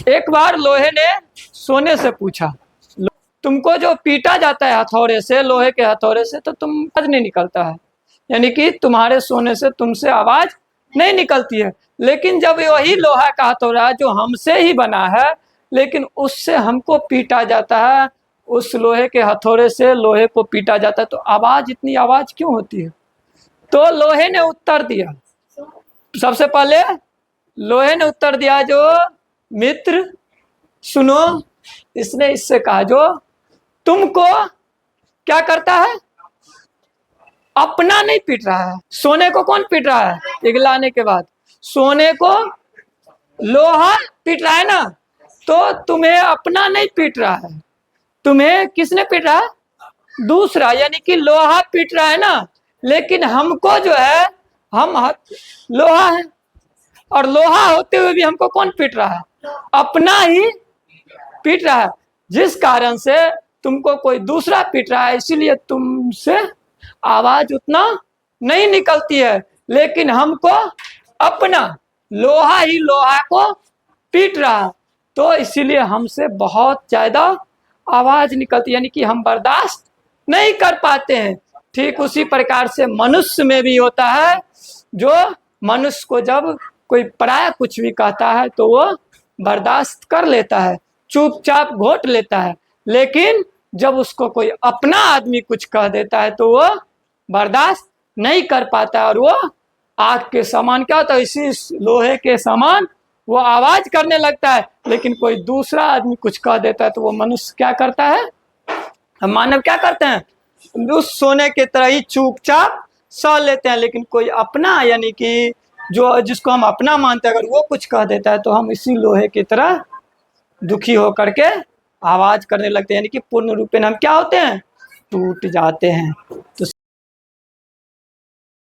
एक बार लोहे ने सोने से पूछा, तुमको जो पीटा जाता है हथौड़े से, लोहे के हथौड़े से, तो तुम आवाज नहीं निकलता है, यानी कि तुम्हारे सोने से तुमसे आवाज नहीं निकलती है। लेकिन जब वही लोहा का हथौड़ा जो हमसे ही बना है, लेकिन उससे हमको पीटा जाता है, उस लोहे के हथौड़े से लोहे को पीटा जाता है, तो आवाज, इतनी आवाज क्यों होती है? तो लोहे ने उत्तर दिया, सबसे पहले लोहे ने उत्तर दिया, जो मित्र सुनो, इसने इससे कहा, जो तुमको क्या करता है, अपना नहीं पीट रहा है। सोने को कौन पीट रहा है? पिघलाने के बाद सोने को लोहा पीट रहा है ना, तो तुम्हें अपना नहीं पीट रहा है, तुम्हें किसने पीट रहा है? दूसरा, यानी कि लोहा पीट रहा है ना। लेकिन हमको जो है, हम लोहा है, और लोहा होते हुए भी हमको कौन पीट रहा है? अपना ही पीट रहा है। जिस कारण से तुमको कोई दूसरा पीट रहा है, इसीलिए तुमसे आवाज उतना नहीं निकलती है। लेकिन हमको अपना लोहा ही लोहा को पीट रहा है, तो इसीलिए हमसे बहुत ज्यादा आवाज निकलती है, यानी कि हम बर्दाश्त नहीं कर पाते हैं। ठीक उसी प्रकार से मनुष्य में भी होता है, जो मनुष्य को जब कोई पराया कुछ भी कहता है तो वो बर्दाश्त कर लेता है, चुपचाप घोट लेता है। लेकिन जब उसको कोई अपना आदमी कुछ कह देता है तो वो बर्दाश्त नहीं कर पाता, और वो आग के समान, क्या होता है, इसी लोहे के समान वो आवाज करने लगता है। लेकिन कोई दूसरा आदमी कुछ कह देता है तो वो मनुष्य क्या करता है, हम मानव क्या करते हैं, उस सोने के तरह ही चुपचाप सह लेते हैं। लेकिन कोई अपना, यानी कि जो जिसको हम अपना मानते हैं, अगर वो कुछ कह देता है तो हम इसी लोहे की तरह दुखी होकर के आवाज करने लगते हैं, यानी कि पूर्ण रूप में हम क्या होते हैं, टूट जाते हैं।